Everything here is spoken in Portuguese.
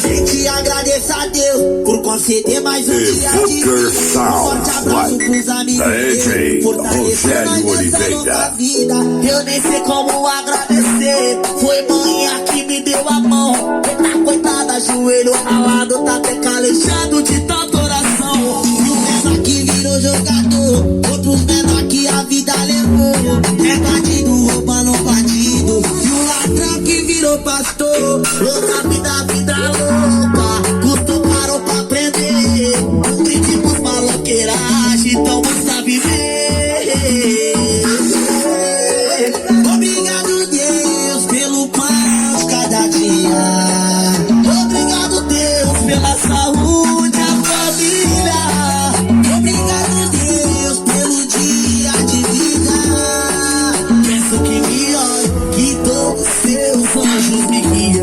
gente agradece a Deus por conceder mais um dia de vida. Um forte abraço pros amigos meus, fortalecendo nessa nova vida. Eu nem sei como agradecer. Foi manhã que me deu a mão. Coitada, joelho ralado, tá até calejado de tanta oração. E o menor que virou jogador, outros menor que a vida levou. É bandido roubando bandido, e o ladrão que virou pastor. Louca vida louca, custou parou pra aprender. Um brinde pros maloqueiragem, então vamos viver. Obrigado Deus pelo pão de cada dia. Obrigado Deus pela saúde, a família. Obrigado Deus pelo dia de vida. Peço que me olhe, que todos seus anjos me guiem.